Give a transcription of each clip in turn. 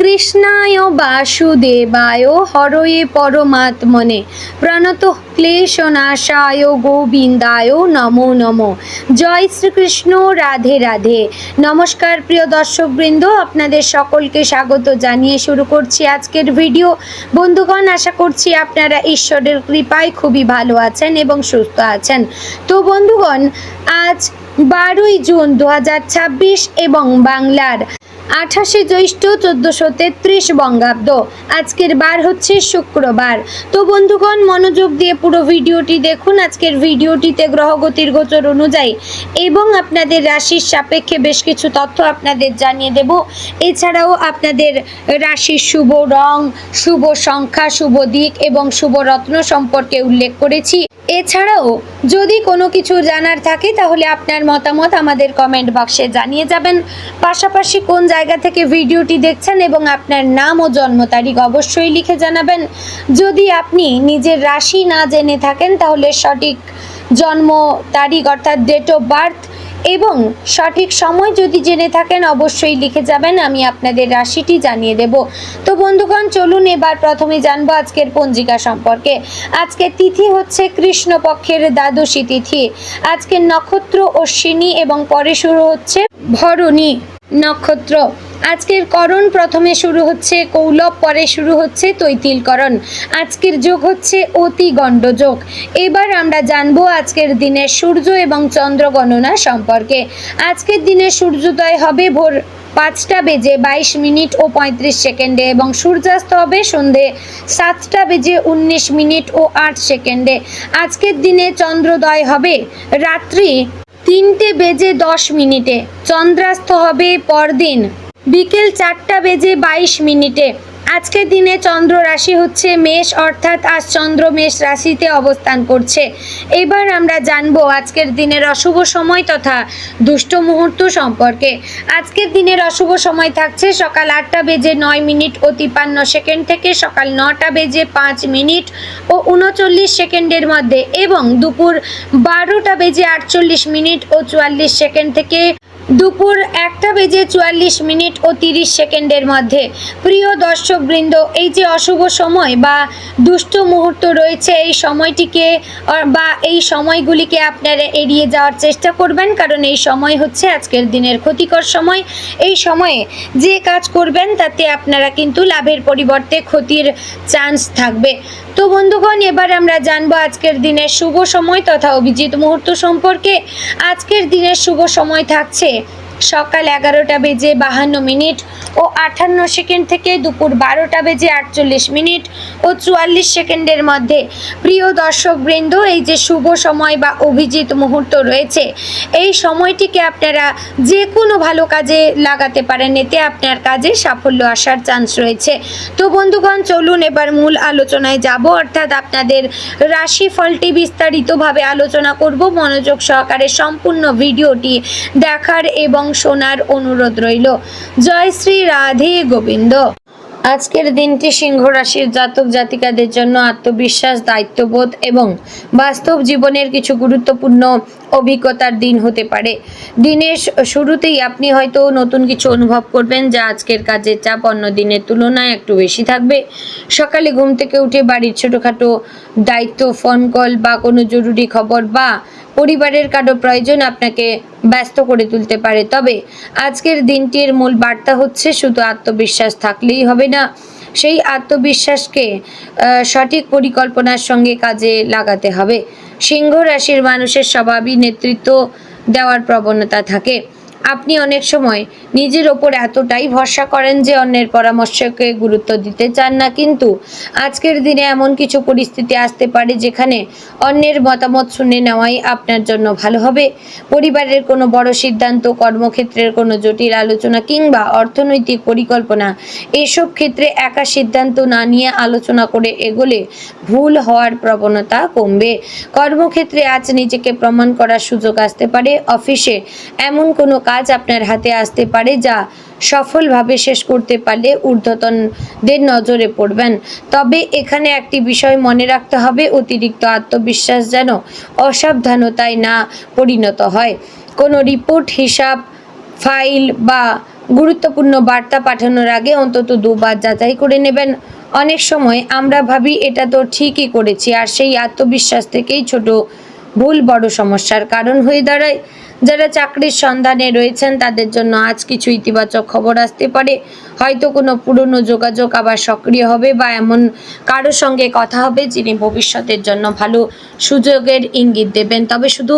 কৃষ্ণায় বাসুদেবায় হরয়ে পরমাত্মনে প্রণতঃ ক্লেশনাশায় গোবিন্দায় নমো নমো। জয় শ্রীকৃষ্ণ, রাধে রাধে। নমস্কার প্রিয় দর্শকবৃন্দ, আপনাদের সকলকে স্বাগত জানিয়ে শুরু করছি আজকের ভিডিও। বন্ধুগণ, আশা করছি আপনারা ঈশ্বরের কৃপায় খুবই ভালো আছেন এবং সুস্থ আছেন। তো বন্ধুগণ, আজ 12ই জুন 2026 এবং বাংলার 28শে জ্যৈষ্ঠ 1433 বঙ্গাব্দ। আজকের বার হচ্ছে শুক্রবার। তো বন্ধুগণ, মনোযোগ দিয়ে পুরো ভিডিওটি দেখুন। আজকের ভিডিওটিতে গ্রহগতির গোচর অনুযায়ী এবং আপনাদের রাশির সাপেক্ষে বেশ কিছু তথ্য আপনাদের জানিয়ে দেব। এছাড়াও আপনাদের রাশির শুভ রং, শুভ সংখ্যা, শুভ দিক এবং শুভ রত্ন সম্পর্কে উল্লেখ করেছি। এছাড়াও যদি কোনো কিছু জানার থাকে তাহলে আপনার মতামত আমাদের কমেন্ট বক্সে জানিয়ে যাবেন। পাশাপাশি কোন জায়গা থেকে ভিডিওটি দেখছেন এবং আপনার নাম ও জন্ম তারিখ অবশ্যই লিখে জানাবেন। যদি আপনি নিজের রাশি না জেনে থাকেন তাহলে সঠিক জন্ম তারিখ অর্থাৎ ডেট অফ বার্থ এবং সঠিক সময় যদি জেনে থাকেন অবশ্যই লিখে যাবেন, আমি আপনাদের রাশিটি জানিয়ে দেব। তো বন্ধুগণ, চলুন এবার প্রথমে জানবো আজকের পঞ্জিকা সম্পর্কে। আজকের তিথি হচ্ছে কৃষ্ণপক্ষের দ্বাদশী তিথি। আজকের নক্ষত্র অশ্বিনী এবং পরে শুরু হচ্ছে ভরণী নক্ষত্র। আজকের করণ প্রথমে শুরু হচ্ছে কৌলব, পরে শুরু হচ্ছে তৈতিলকরণ। আজকের যোগ হচ্ছে অতি গণ্ড যোগ। এবার আমরা জানবো আজকের দিনের সূর্য এবং চন্দ্র গণনা সম্পর্কে। আজকের দিনে সূর্যোদয় হবে ভোর 5:22 ও 35 সেকেন্ডে এবং সূর্যাস্ত হবে সন্ধে 7:19 ও 8 সেকেন্ডে। আজকের দিনে চন্দ্রোদয় হবে রাত্রি 3:10 চন্দ্রাস্ত হবে পরদিন বিকেল 4:22। আজকের দিনে চন্দ্র রাশি হচ্ছে মেষ, অর্থাৎ আজ চন্দ্র মেষ রাশিতে অবস্থান করছে। এবার আমরা জানবো আজকের দিনের অশুভ সময় তথা দুষ্ট মুহূর্ত সম্পর্কে। আজকের দিনের অশুভ সময় থাকছে সকাল 8:09 ও 53 সেকেন্ড থেকে সকাল 9:05 ও 39 সেকেন্ডের মধ্যে এবং দুপুর 12:48 ও 44 সেকেন্ড থেকে দুপুর 1:44 ও 30 সেকেন্ডের মধ্যে। প্রিয় দর্শকবৃন্দ, এই যে অশুভ সময় বা দুষ্ট মুহূর্ত রয়েছে, এই সময়টিকে বা এই সময়গুলিকে আপনারা এড়িয়ে যাওয়ার চেষ্টা করবেন, কারণ এই সময় হচ্ছে আজকের দিনের ক্ষতিকর সময়। এই সময়ে যে কাজ করবেন তাতে আপনারা কিন্তু লাভের পরিবর্তে ক্ষতির চান্স থাকবে। তো বন্ধুগণ, এবার আমরা জানবো আজকের দিনের শুভ সময় তথা অভিজিৎ মুহূর্ত সম্পর্কে। আজকের দিনের শুভ সময় থাকছে সকাল 11:52 ও 58 সেকেন্ড থেকে দুপুর 12:48 ও 44 সেকেন্ডের মধ্যে। প্রিয় দর্শকবৃন্দ, এই যে শুভ সময় বা অভিজিৎ মুহূর্ত রয়েছে, এই সময়টিকে আপনারা যে কোনো ভালো কাজে লাগাতে পারেন, এতে আপনার কাজে সাফল্য আসার চান্স রয়েছে। তো বন্ধুগণ, চলুন এবার মূল আলোচনায় যাব, অর্থাৎ আপনাদের রাশিফলটি বিস্তারিতভাবে আলোচনা করব। মনোযোগ সহকারে সম্পূর্ণ ভিডিওটি দেখার এবং শোনার অনুরোধ রইল। জয় শ্রী রাধে গোবিন্দ। আজকের দিনটি সিংহ রাশির জাতক জাতিকাদের জন্য আত্মবিশ্বাস, দায়িত্ববোধ এবং বাস্তব জীবনের কিছু গুরুত্বপূর্ণ অভিজ্ঞতার দিন হতে পারে। দিনের শুরুতেই আপনি হয়তো নতুন কিছু অনুভব করবেন, যা আজকের কাজের চাপ অন্য দিনের তুলনায় একটু বেশি থাকবে। সকালে ঘুম থেকে উঠে বাড়ির ছোটোখাটো দায়িত্ব, ফোন কল বা কোনো জরুরি খবর বা পরিবারের কারো প্রয়োজন আপনাকে ব্যস্ত করে তুলতে পারে। তবে আজকের দিনটির মূল বার্তা হচ্ছে শুধু আত্মবিশ্বাস থাকলেই হবে না, সেই আত্মবিশ্বাসকে সঠিক পরিকল্পনার সঙ্গে কাজে লাগাতে হবে। সিংহ রাশির মানুষের স্বভাবই নেতৃত্ব দেওয়ার প্রবণতা থাকে। আপনি অনেক সময় নিজের ওপর এতটাই ভরসা করেন যে অন্যের পরামর্শকে গুরুত্ব দিতে চান না, কিন্তু আজকের দিনে এমন কিছু পরিস্থিতি আসতে পারে যেখানে অন্যের মতামত শুনে নেওয়াই আপনার জন্য ভালো হবে। পরিবারের কোনো বড় সিদ্ধান্ত, কর্মক্ষেত্রের কোনো জটিল আলোচনা কিংবা অর্থনৈতিক পরিকল্পনা, এসব ক্ষেত্রে একা সিদ্ধান্ত না নিয়ে আলোচনা করে এগোলে ভুল হওয়ার প্রবণতা কমবে। কর্মক্ষেত্রে আজ নিজেকে প্রমাণ করার সুযোগ আসতে পারে। অফিসে এমন কোনো কাজ আপনার হাতে আসতে পারে যা সফলভাবে শেষ করতে পারলে ঊর্ধ্বতনদের নজরে পড়বেন। তবে এখানে একটি বিষয় মনে রাখতে হবে, অতিরিক্ত আত্মবিশ্বাস যেন অসাবধানতায় না পরিণত হয়। কোনো রিপোর্ট, হিসাব, ফাইল বা গুরুত্বপূর্ণ বার্তা পাঠানোর আগে অন্তত দুবার যাচাই করে নেবেন। অনেক সময় আমরা ভাবি এটা তো ঠিকই করেছি, আর সেই আত্মবিশ্বাস থেকেই ছোট ভুল বড় সমস্যার কারণ হয়ে দাঁড়ায়। যারা চাকরির সন্ধানে রয়েছেন তাদের জন্য আজ কিছু ইতিবাচক খবর আসতে পারে। হয়তো কোনো পুরনো যোগাযোগ আবার সক্রিয় হবে, বা এমন কারোর সঙ্গে কথা হবে যিনি ভবিষ্যতের জন্য ভালো সুযোগের ইঙ্গিত দেবেন। তবে শুধু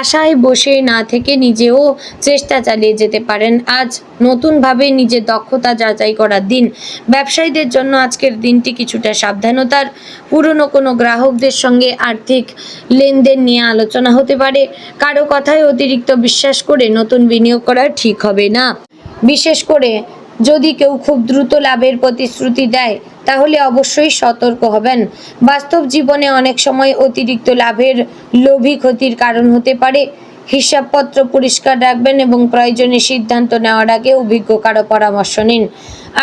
আশায় বসে না থেকে নিজেও চেষ্টা চালিয়ে যেতে পারেন। আজ নতুনভাবে নিজের দক্ষতা যাচাই করার দিন। ব্যবসায়ীদের জন্য আজকের দিনটি কিছুটা সাবধানতার। পুরনো কোনো গ্রাহকদের সঙ্গে আর্থিক লেনদেন নিয়ে আলোচনা হতে পারে। কারো কথায় অতিরিক্ত বিশ্বাস করে নতুন বিনিয়োগ করা ঠিক হবে না। বিশেষ করে যদি কেউ খুব দ্রুত লাভের প্রতিশ্রুতি দেয় তাহলে অবশ্যই সতর্ক হবেন। বাস্তব জীবনে অনেক সময় অতিরিক্ত লাভের লোভী ক্ষতির কারণ হতে পারে। হিসাবপত্র পরিষ্কার রাখবেন এবং প্রয়োজনে সিদ্ধান্ত নেওয়ার আগে অভিজ্ঞ কারো পরামর্শ নিন।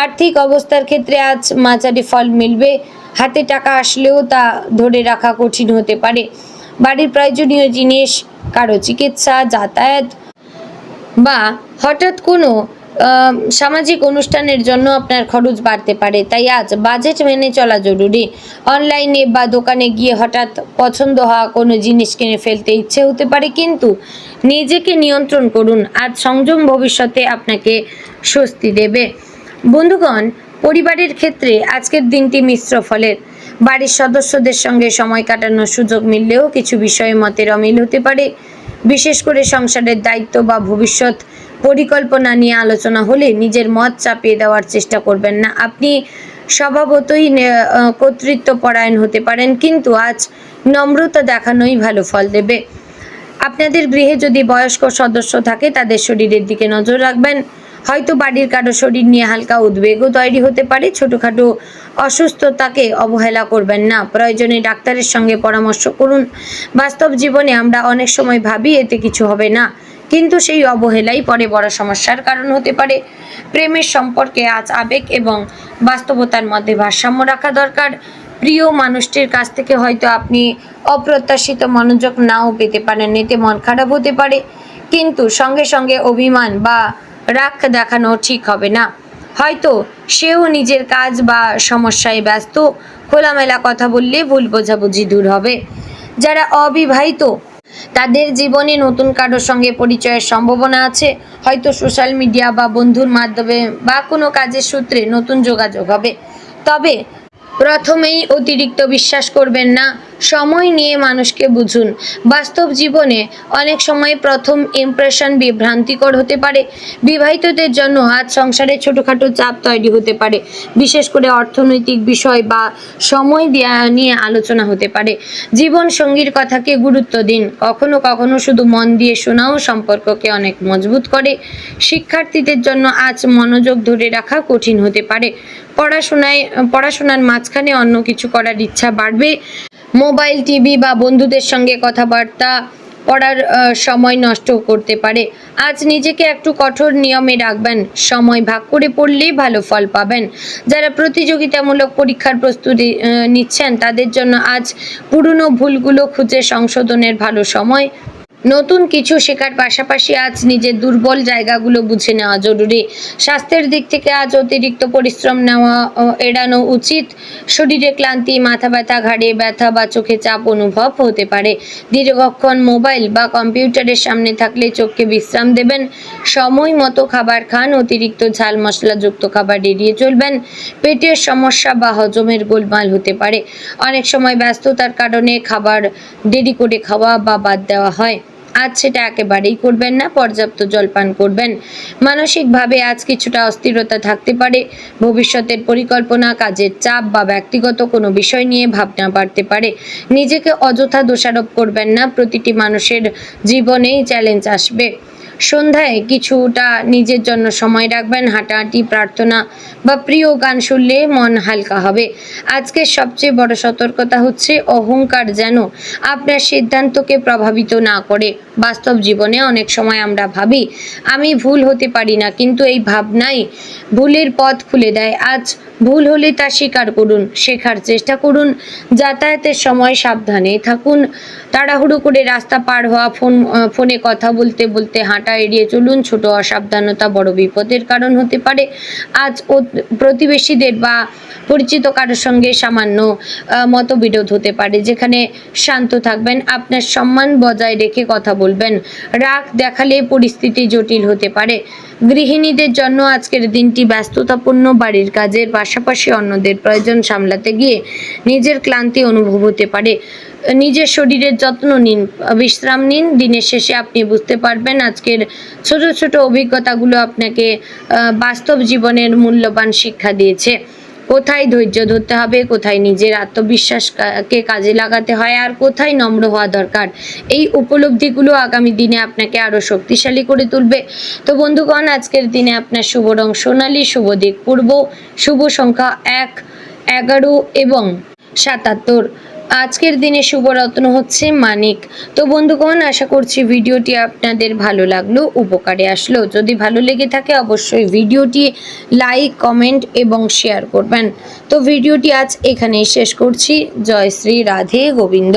আর্থিক অবস্থার ক্ষেত্রে আজ মাঝারি ফল মিলবে। হাতে টাকা আসলেও তা ধরে রাখা কঠিন হতে পারে। বাড়ির প্রয়োজনীয় জিনিস, কারো চিকিৎসা, যাতায়াত বা হঠাৎ কোনো সামাজিক অনুষ্ঠানের জন্য আপনার খরচ বাড়তে পারে। তাই আজ বাজেট মেনে চলা জরুরি। অনলাইনে বা দোকানে গিয়ে হঠাৎ পছন্দ হওয়া কোনো জিনিস কিনে ফেলতে ইচ্ছে হতে পারে, কিন্তু নিজেকে নিয়ন্ত্রণ করুন। আজ সংযম ভবিষ্যতে আপনাকে স্বস্তি দেবে। বন্ধুগণ, পরিবারের ক্ষেত্রে আজকের দিনটি মিশ্র ফলের। বাড়ির সদস্যদের সঙ্গে সময় কাটানোর সুযোগ মিললেও কিছু বিষয়ে মতের অমিল হতে পারে। বিশেষ করে সংসারের দায়িত্ব বা ভবিষ্যৎ পরিকল্পনা নিয়ে আলোচনা হলে নিজের মত চাপিয়ে দেওয়ার চেষ্টা করবেন না। আপনি স্বভাবতই কর্তৃত্বপরায়ণ হতে পারেন, কিন্তু আজ নম্রতা দেখানোই ভালো ফল দেবে। আপনাদের গৃহে যদি বয়স্ক সদস্য থাকে তাদের শরীরের দিকে নজর রাখবেন। হয়তো বাড়ির কারো শরীর নিয়ে হালকা উদ্বেগও তৈরি হতে পারে। ছোটোখাটো অসুস্থতাকে অবহেলা করবেন না। প্রয়োজনে ডাক্তারের সঙ্গে পরামর্শ করুন। বাস্তব জীবনে আমরা অনেক সময় ভাবি এতে কিছু হবে না, কিন্তু সেই অবহেলাই পরে বড় সমস্যার কারণ হতে পারে। প্রেমের সম্পর্কে আজ আবেগ এবং বাস্তবতার মধ্যে ভারসাম্য রাখা দরকার। প্রিয় মানুষটির কাছ থেকে হয়তো আপনি অপ্রত্যাশিত মনোযোগ নাও পেতে পারেন, এতে মন খারাপ হতে পারে, কিন্তু সঙ্গে সঙ্গে অভিমান বা রাগ দেখানো ঠিক হবে না। হয়তো সেও নিজের কাজ বা সমস্যায় ব্যস্ত। খোলামেলা কথা বললে ভুল বোঝাবুঝি দূর হবে। যারা অবিবাহিত তাদের জীবনে নতুন কারোর সঙ্গে পরিচয়ের সম্ভাবনা আছে। হয়তো সোশ্যাল মিডিয়া বা বন্ধুর মাধ্যমে বা কোনো কাজের সূত্রে নতুন যোগাযোগ হবে। তবে প্রথমেই অতিরিক্ত বিশ্বাস করবেন না। সময় নিয়ে মানুষকে বুঝুন। বাস্তব জীবনে অনেক সময় প্রথম ইমপ্রেশন বিভ্রান্তিকর হতে পারে। বিবাহিতদের জন্য আজ সংসারে ছোটোখাটো চাপ তৈরি হতে পারে। বিশেষ করে অর্থনৈতিক বিষয় বা সময় দেওয়া নিয়ে আলোচনা হতে পারে। জীবন সঙ্গীর কথাকে গুরুত্ব দিন। কখনো কখনো শুধু মন দিয়ে শোনাও সম্পর্ককে অনেক মজবুত করে। শিক্ষার্থীদের জন্য আজ মনোযোগ ধরে রাখা কঠিন হতে পারে। পড়াশোনার মাঝখানে অন্য কিছু করার ইচ্ছা বাড়বে। মোবাইল, টিভি বা বন্ধুদের সঙ্গে কথাবার্তা পড়ার সময় নষ্ট করতে পারে। আজ নিজেকে একটু কঠোর নিয়মে রাখবেন। সময় ভাগ করে পড়লেই ভালো ফল পাবেন। যারা প্রতিযোগিতামূলক পরীক্ষার প্রস্তুতি নিচ্ছেন তাদের জন্য আজ পুরনো ভুলগুলো খুঁজে সংশোধনের ভালো সময়। নতুন কিছু শেখার পাশাপাশি আজ নিজের দুর্বল জায়গাগুলো বুঝে নেওয়া জরুরি। স্বাস্থ্যের দিক থেকে আজ অতিরিক্ত পরিশ্রম এড়ানো উচিত। শরীরে ক্লান্তি, মাথা ব্যথা, ঘাড়ে ব্যথা বা চোখে চাপ অনুভব হতে পারে। দীর্ঘক্ষণ মোবাইল বা কম্পিউটারের সামনে থাকলে চোখকে বিশ্রাম দেবেন। সময় মতো খাবার খান। অতিরিক্ত ঝাল মশলাযুক্ত খাবার এড়িয়ে চলবেন। পেটের সমস্যা বা হজমের গোলমাল হতে পারে। অনেক সময় ব্যস্ততার কারণে খাবার দেরি করে খাওয়া বা বাদ দেওয়া হয়। আজ সেটা একেবারেই করবেন না। পর্যাপ্ত জলপান করবেন। মানসিকভাবে আজ কিছুটা অস্থিরতা থাকতে পারে। ভবিষ্যতের পরিকল্পনা, কাজের চাপ বা ব্যক্তিগত কোনো বিষয় নিয়ে ভাবনা বাড়তে পারে। নিজেকে অযথা দোষারোপ করবেন না। প্রতিটি মানুষের জীবনেই চ্যালেঞ্জ আসবে। সন্ধ্যায় কিছুটা নিজের জন্য সময় রাখবেন। হাঁটাহাঁটি, প্রার্থনা বা প্রিয় গান শুনলে মন হালকা হবে। আজকের সবচেয়ে বড় সতর্কতা হচ্ছে অহংকার যেন আপনার সিদ্ধান্তকে প্রভাবিত না করে। বাস্তব জীবনে অনেক সময় আমরা ভাবি আমি ভুল হতে পারি না, কিন্তু এই ভাবনাই ভুলের পথ খুলে দেয়। আজ ভুল হলে তা স্বীকার করুন, শেখার চেষ্টা করুন। যাতায়াতের সময় সাবধানে থাকুন। তাড়াহুড়ো করে রাস্তা পার হওয়া, ফোনে কথা বলতে বলতে হাঁটা হওয়াটা এড়িয়ে চলুন। ছোট অসাবধানতা বড় বিপদের কারণ হতে পারে। আজ প্রতিবেশীদের বা পরিচিত কারোর সঙ্গে সামান্য মতবিরোধ হতে পারে, যেখানে শান্ত থাকবেন, আপনার সম্মান বজায় রেখে কথা বলবেন। রাগ দেখালে পরিস্থিতি জটিল হতে পারে। গৃহিণীদের জন্য আজকের দিনটি ব্যস্ততাপূর্ণ। বাড়ির কাজের পাশাপাশি অন্যদের প্রয়োজন সামলাতে গিয়ে নিজের ক্লান্তি অনুভব হতে পারে। নিজের শরীরের যত্ন নিন, বিশ্রাম নিন। দিনের শেষে আপনি বুঝতে পারবেন আজকের ছোট ছোট অভিজ্ঞতাগুলো আপনাকে বাস্তব জীবনের মূল্যবান শিক্ষা দিয়েছে। কোথায় ধৈর্য ধরতে হবে, কোথায় নিজের আত্মবিশ্বাসকে কাজে লাগাতে হয়, আর কোথায় নম্র হওয়া দরকার, এই উপলব্ধিগুলো আগামী দিনে আপনাকে আরও শক্তিশালী করে তুলবে। তো বন্ধুগণ, আজকের দিনে আপনার শুভ রং সোনালী, শুভ দিক পূর্ব, শুভ সংখ্যা 1, 11 এবং 77। আজকের দিনে শুভ রত্ন হচ্ছে মানিক। তো বন্ধুগণ, আশা করছি ভিডিওটি আপনাদের ভালো লাগলো, উপকারে আসলো। যদি ভালো লেগে থাকে অবশ্যই ভিডিওটি লাইক, কমেন্ট এবং শেয়ার করবেন। তো ভিডিওটি আজ এখানেই শেষ করছি। জয় শ্রী রাধে গোবিন্দ।